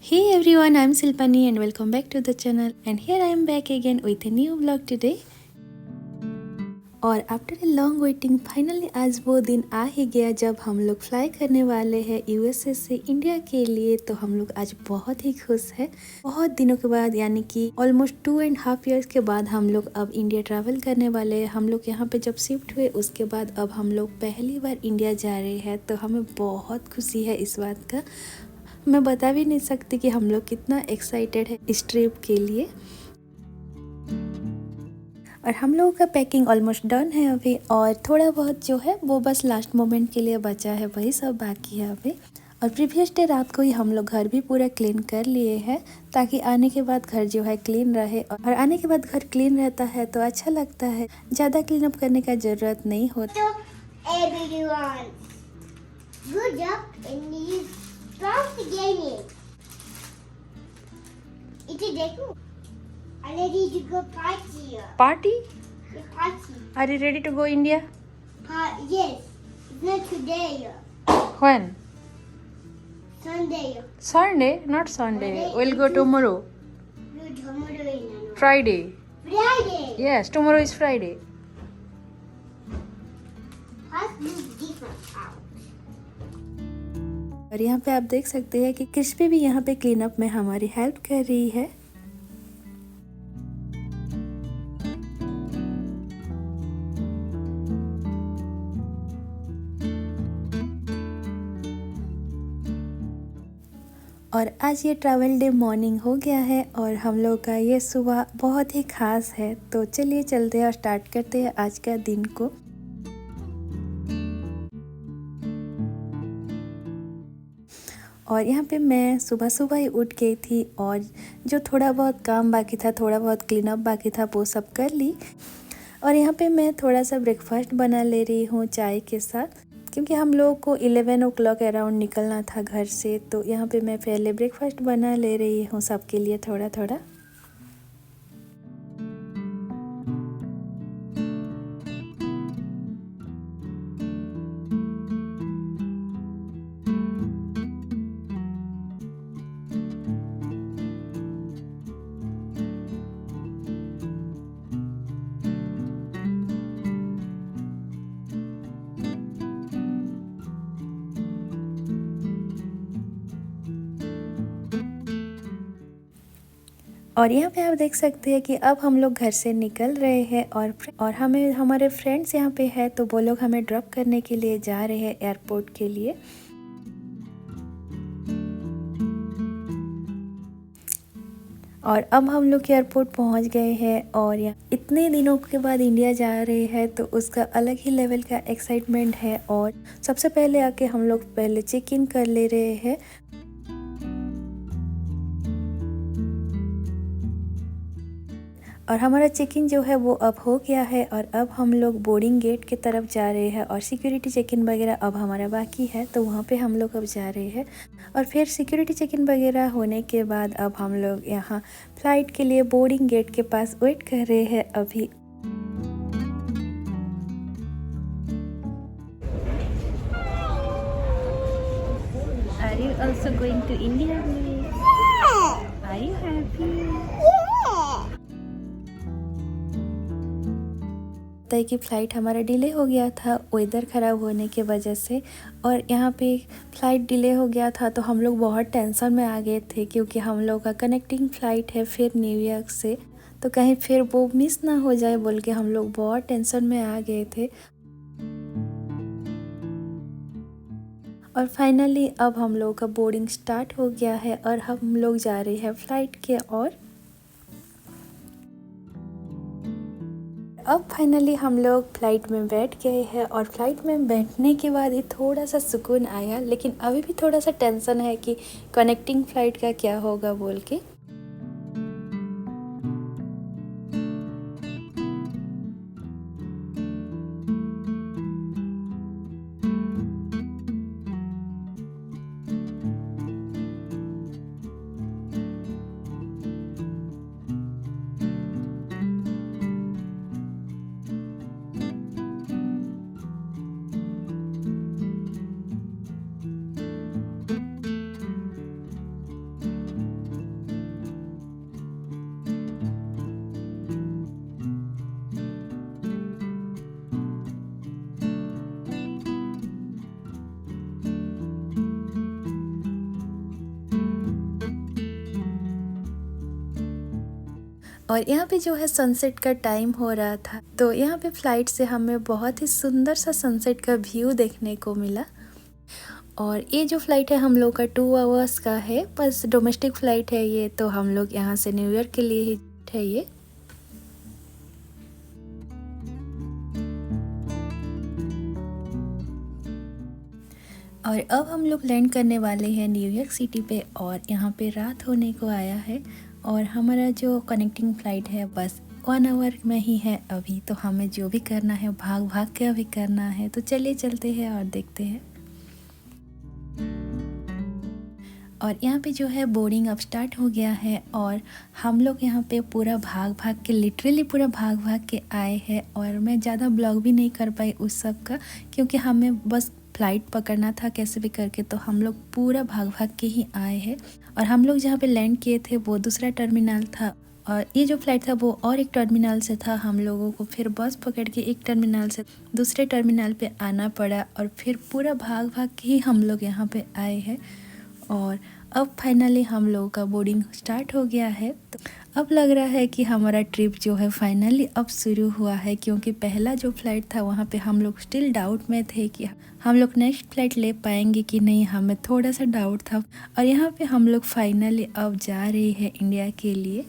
Hey everyone, I'm Silpani and welcome back to the channel, and here I am back again with a new vlog today। और after a long waiting finally आज वो दिन आ ही गया जब हम लोग fly करने वाले हैं यूएसए से इंडिया के लिए। तो हम लोग आज बहुत ही खुश हैं। बहुत दिनों के बाद यानी कि ऑलमोस्ट 2.5 years के बाद हम लोग अब इंडिया ट्रैवल करने वाले हैं। हम लोग यहाँ पे जब शिफ्ट हुए उसके बाद अब हम लोग पहली बार इंडिया जा रहे हैं, तो हमें बहुत खुशी है इस बात का। मैं बता भी नहीं सकती कि हम लोग कितना एक्साइटेड है इस ट्रिप के लिए। और हम लोगों का पैकिंग ऑलमोस्ट डन है अभी, और थोड़ा बहुत जो है वो बस लास्ट मोमेंट के लिए बचा है, वही सब बाकी है अभी। और प्रीवियस डे रात को ही हम लोग घर भी पूरा क्लीन कर लिए हैं, ताकि आने के बाद घर जो है क्लीन रहे। और आने के बाद घर क्लीन रहता है तो अच्छा लगता है, ज़्यादा क्लीन अप करने का ज़रूरत नहीं होता। I'm ready to go party. Party? The party. Are you ready to go India? Yes. It's not today. When? Sunday. Sunday? Not Sunday. We'll go tomorrow. No, tomorrow. Friday. Friday. Yes, tomorrow is Friday. Let's move different out. और यहाँ पे आप देख सकते हैं कि crispy भी यहाँ पे क्लीन अप में हमारी हेल्प कर रही है। और आज ये ट्रैवल डे मॉर्निंग हो गया है और हम लोग का ये सुबह बहुत ही ख़ास है। तो चलिए चलते हैं और स्टार्ट करते हैं आज का दिन को। और यहाँ पे मैं सुबह सुबह ही उठ गई थी, और जो थोड़ा बहुत काम बाकी था, थोड़ा बहुत क्लीन अप बाकी था, वो सब कर ली। और यहाँ पे मैं थोड़ा सा ब्रेकफास्ट बना ले रही हूँ चाय के साथ, क्योंकि हम लोगों को 11 o'clock अराउंड निकलना था घर से। तो यहाँ पे मैं पहले ब्रेकफास्ट बना ले रही हूँ सबके लिए थोड़ा थोड़ा। और यहाँ पे आप देख सकते हैं कि अब हम लोग घर से निकल रहे हैं, और हमें हमारे फ्रेंड्स यहाँ पे है, तो वो लोग हमें ड्रॉप करने के लिए जा रहे हैं एयरपोर्ट के लिए। और अब हम लोग एयरपोर्ट पहुँच गए हैं, और यहाँ इतने दिनों के बाद इंडिया जा रहे हैं, तो उसका अलग ही लेवल का एक्साइटमेंट है। और सबसे पहले आके हम लोग पहले चेक इन कर ले रहे हैं। और हमारा चेक इन जो है वो अब हो गया है, और अब हम लोग बोर्डिंग गेट की तरफ जा रहे हैं। और सिक्योरिटी चेक इन वगैरह अब हमारा बाकी है, तो वहाँ पे हम लोग अब जा रहे हैं। और फिर सिक्योरिटी चेक इन वगैरह होने के बाद अब हम लोग यहाँ फ़्लाइट के लिए बोर्डिंग गेट के पास वेट कर रहे हैं अभी। Are you also going to India? Are you happy? तय कि फ़्लाइट हमारा डिले हो गया था वेदर ख़राब होने के वजह से। और यहाँ पे फ़्लाइट डिले हो गया था, तो हम लोग बहुत टेंशन में आ गए थे, क्योंकि हम लोग का कनेक्टिंग फ़्लाइट है फिर न्यूयॉर्क से, तो कहीं फिर वो मिस ना हो जाए बोल के हम लोग बहुत टेंशन में आ गए थे। और फाइनली अब हम लोग का बोर्डिंग स्टार्ट हो गया है, और हम लोग जा रहे हैं फ़्लाइट के ओर। अब फाइनली हम लोग फ़्लाइट में बैठ गए हैं, और फ्लाइट में बैठने के बाद ही थोड़ा सा सुकून आया, लेकिन अभी भी थोड़ा सा टेंशन है कि कनेक्टिंग फ़्लाइट का क्या होगा बोल के। और यहाँ पे जो है सनसेट का टाइम हो रहा था, तो यहाँ पे फ्लाइट से हमें बहुत ही सुंदर सा सनसेट का व्यू देखने को मिला। और ये जो फ़्लाइट है हम लोग का 2 आवर्स का है, बस डोमेस्टिक फ़्लाइट है ये, तो हम लोग यहाँ से न्यूयॉर्क के लिए ही है ये। और अब हम लोग लैंड करने वाले हैं न्यूयॉर्क सिटी पे, और यहाँ पे रात होने को आया है और हमारा जो कनेक्टिंग फ़्लाइट है बस 1 आवर में ही है अभी, तो हमें जो भी करना है भाग भाग के अभी करना है। तो चलिए चलते हैं और देखते हैं। और यहाँ पे जो है बोर्डिंग अब स्टार्ट हो गया है, और हम लोग यहाँ पे पूरा भाग भाग के, लिटरली पूरा भाग भाग के आए हैं। और मैं ज़्यादा ब्लॉग भी नहीं कर पाई उस सब का, क्योंकि हमें बस फ़्लाइट पकड़ना था कैसे भी करके, तो हम लोग पूरा भाग भाग के ही आए हैं। और हम लोग जहाँ पे लैंड किए थे वो दूसरा टर्मिनल था, और ये जो फ्लाइट था वो और एक टर्मिनल से था। हम लोगों को फिर बस पकड़ के एक टर्मिनल से दूसरे टर्मिनल पे आना पड़ा, और फिर पूरा भाग भाग के ही हम लोग यहाँ पे आए हैं। और अब फाइनली हम लोगों का बोर्डिंग स्टार्ट हो गया है। तो अब लग रहा है कि हमारा ट्रिप जो है फाइनली अब शुरू हुआ है, क्योंकि पहला जो फ़्लाइट था वहाँ पे हम लोग स्टिल डाउट में थे कि हम लोग नेक्स्ट फ़्लाइट ले पाएंगे कि नहीं, हमें थोड़ा सा डाउट था। और यहाँ पे हम लोग फाइनली अब जा रहे हैं इंडिया के लिए।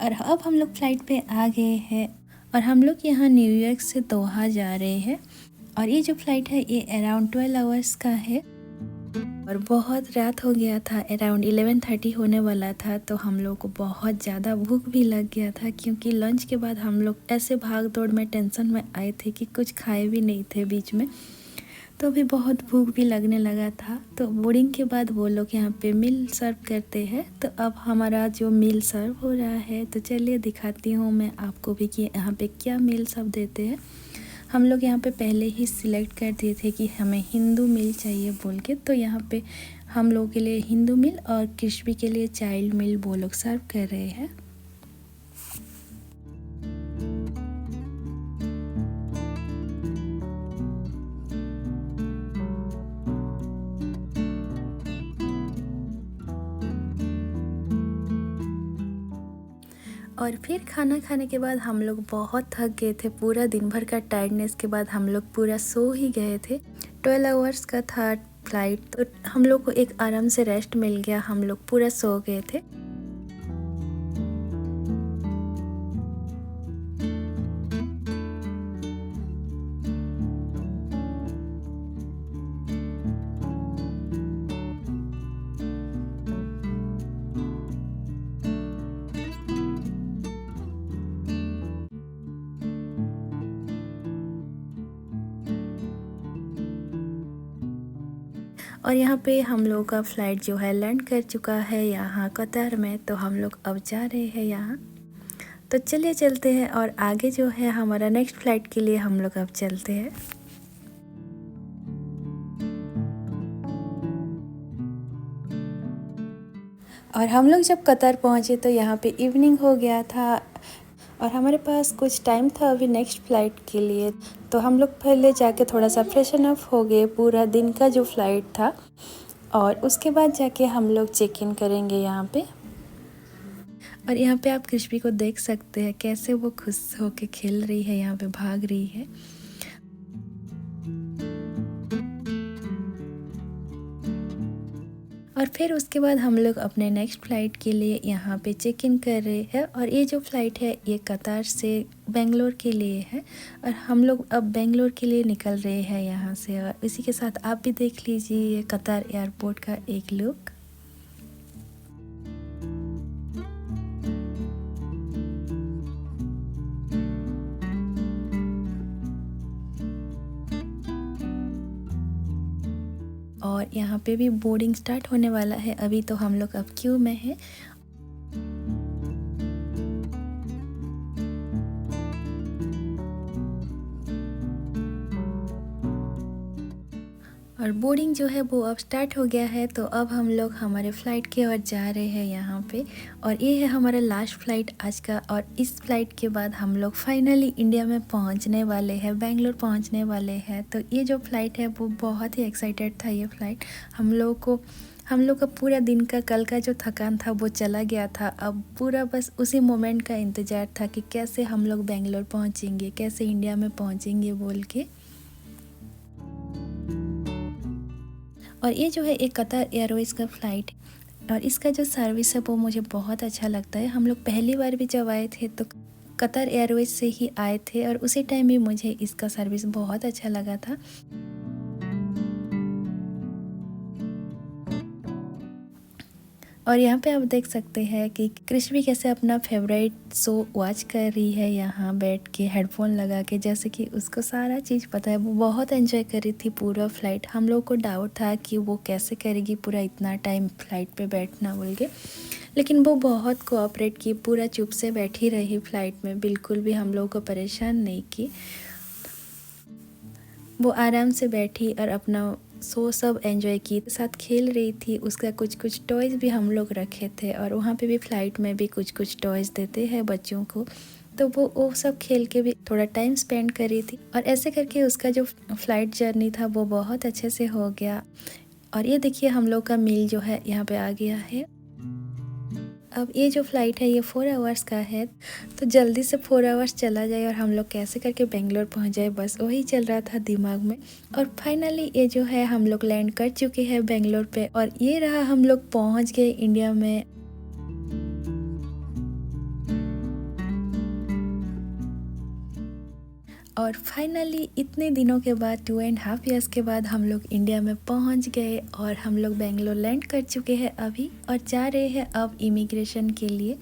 और अब हम लोग फ़्लाइट पे आ गए हैं, और हम लोग यहाँ न्यूयॉर्क से दोहा जा रहे हैं। और ये जो फ़्लाइट है ये अराउंड 12 आवर्स का है, और बहुत रात हो गया था, अराउंड 11:30 होने वाला था। तो हम लोग को बहुत ज़्यादा भूख भी लग गया था, क्योंकि लंच के बाद हम लोग ऐसे भाग दौड़ में टेंशन में आए थे कि कुछ खाए भी नहीं थे बीच में, तो भी बहुत भूख भी लगने लगा था। तो बोर्डिंग के बाद वो लोग यहाँ पे मील सर्व करते हैं, तो अब हमारा जो मील सर्व हो रहा है, तो चलिए दिखाती हूँ मैं आपको भी कि यहाँ पे क्या मील सब देते हैं। हम लोग यहाँ पे पहले ही सिलेक्ट कर दिए थे कि हमें हिंदू मील चाहिए बोल के, तो यहाँ पे हम लोगों के लिए हिंदू मील और कृष्वी के लिए चाइल्ड मील वो लोग सर्व कर रहे हैं। और फिर खाना खाने के बाद हम लोग बहुत थक गए थे, पूरा दिन भर का टायर्डनेस के बाद हम लोग पूरा सो ही गए थे। 12 आवर्स का था फ्लाइट, तो हम लोग को एक आराम से रेस्ट मिल गया, हम लोग पूरा सो गए थे। और यहाँ पे हम लोग का फ़्लाइट जो है लैंड कर चुका है यहाँ कतर में, तो हम लोग अब जा रहे हैं यहाँ। तो चलिए चलते हैं, और आगे जो है हमारा नेक्स्ट फ़्लाइट के लिए हम लोग अब चलते हैं। और हम लोग जब कतर पहुँचे तो यहाँ पे इवनिंग हो गया था, और हमारे पास कुछ टाइम था अभी नेक्स्ट फ़्लाइट के लिए, तो हम लोग पहले जाके थोड़ा सा फ्रेशन अप हो गए पूरा दिन का जो फ़्लाइट था, और उसके बाद जाके हम लोग चेक इन करेंगे यहाँ पे। और यहाँ पे आप कृष्वी को देख सकते हैं कैसे वो खुश होके खेल रही है, यहाँ पे भाग रही है। और फिर उसके बाद हम लोग अपने नेक्स्ट फ़्लाइट के लिए यहाँ पे चेक इन कर रहे हैं। और ये जो फ़्लाइट है ये कतार से बेंगलोर के लिए है, और हम लोग अब बेंगलोर के लिए निकल रहे हैं यहाँ से। और इसी के साथ आप भी देख लीजिए ये कतार एयरपोर्ट का एक लुक। और यहाँ पे भी बोर्डिंग स्टार्ट होने वाला है, अभी तो हम लोग अब क्यू में है। और बोर्डिंग जो है वो अब स्टार्ट हो गया है। तो अब हम लोग हमारे फ़्लाइट की ओर जा रहे हैं यहाँ पे। और ये है हमारा लास्ट फ़्लाइट आज का। और इस फ़्लाइट के बाद हम लोग फाइनली इंडिया में पहुँचने वाले हैं, बेंगलोर पहुँचने वाले हैं। तो ये जो फ़्लाइट है वो बहुत ही एक्साइटेड था ये फ़्लाइट। हम लोग का पूरा दिन का कल का जो थकान था वो चला गया था। अब पूरा बस उसी मोमेंट का इंतज़ार था कि कैसे हम लोग बेंगलोर पहुँचेंगे, कैसे इंडिया में पहुँचेंगे बोल के। और ये जो है एक कतर एयरवेज़ का फ़्लाइट है और इसका जो सर्विस है वो मुझे बहुत अच्छा लगता है। हम लोग पहली बार भी जब आए थे तो कतर एयरवेज़ से ही आए थे और उसी टाइम भी मुझे इसका सर्विस बहुत अच्छा लगा था। और यहाँ पे आप देख सकते हैं कि क्रिश भी कैसे अपना फेवरेट शो वॉच कर रही है यहाँ बैठ के हेडफोन लगा के, जैसे कि उसको सारा चीज़ पता है। वो बहुत एंजॉय कर रही थी पूरा फ़्लाइट। हम लोग को डाउट था कि वो कैसे करेगी पूरा इतना टाइम फ़्लाइट पे बैठना बोल के, लेकिन वो बहुत कोऑपरेट की, पूरा चुप से बैठी रही फ़्लाइट में, बिल्कुल भी हम लोग को परेशान नहीं की। वो आराम से बैठी और अपना शो सब एंजॉय की, साथ खेल रही थी। उसका कुछ टॉयज़ भी हम लोग रखे थे और वहाँ पे भी फ़्लाइट में भी कुछ टॉयज़ देते हैं बच्चों को, तो वो सब खेल के भी थोड़ा टाइम स्पेंड कर रही थी। और ऐसे करके उसका जो फ़्लाइट जर्नी था वो बहुत अच्छे से हो गया। और ये देखिए हम लोग का मील जो है यहाँ पे आ गया है। अब ये जो फ़्लाइट है ये 4 आवर्स का है, तो जल्दी से 4 आवर्स चला जाए और हम लोग कैसे करके बेंगलोर पहुंच जाए, बस वही चल रहा था दिमाग में। और फाइनली ये जो है हम लोग लैंड कर चुके हैं बेंगलोर पे और ये रहा हम लोग पहुंच गए इंडिया में। और फाइनली इतने दिनों के बाद 2.5 ईयर्स के बाद हम लोग इंडिया में पहुंच गए और हम लोग बेंगलोर लैंड कर चुके हैं अभी और जा रहे हैं अब इमिग्रेशन के लिए।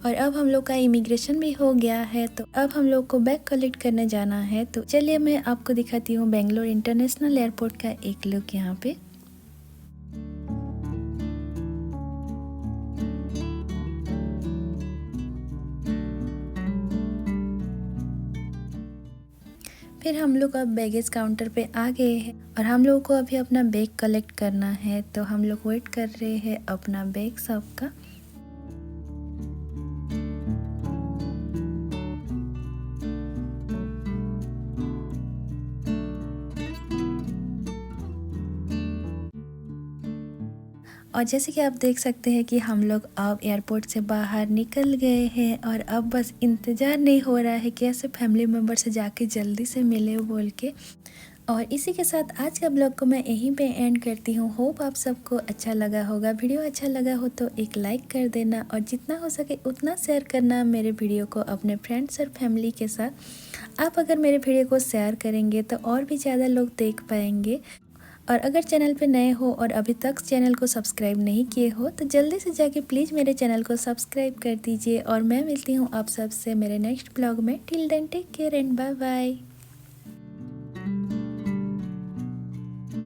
और अब हम लोग का इमिग्रेशन भी हो गया है, तो अब हम लोग को बैग कलेक्ट करने जाना है। तो चलिए मैं आपको दिखाती हूँ बेंगलोर इंटरनेशनल एयरपोर्ट का एक लुक यहाँ पे। फिर हम लोग अब बैगेज काउंटर पे आ गए हैं और हम लोगों को अभी अपना बैग कलेक्ट करना है। तो हम लोग वेट कर रहे हैं अपना बैग सबका। और जैसे कि आप देख सकते हैं कि हम लोग अब एयरपोर्ट से बाहर निकल गए हैं और अब बस इंतज़ार नहीं हो रहा है कि ऐसे फैमिली मेम्बर से जाके जल्दी से मिले बोल के। और इसी के साथ आज का ब्लॉग को मैं यहीं पे एंड करती हूँ। होप आप सबको अच्छा लगा होगा। वीडियो अच्छा लगा हो तो एक लाइक कर देना और जितना हो सके उतना शेयर करना मेरे वीडियो को अपने फ्रेंड्स और फैमिली के साथ। आप अगर मेरे वीडियो को शेयर करेंगे तो और भी ज़्यादा लोग देख पाएंगे। और अगर चैनल पे नए हो और अभी तक चैनल को सब्सक्राइब नहीं किए हो तो जल्दी से जाके प्लीज़ मेरे चैनल को सब्सक्राइब कर दीजिए। और मैं मिलती हूँ आप सबसे मेरे नेक्स्ट ब्लॉग में। Till then take care and bye bye.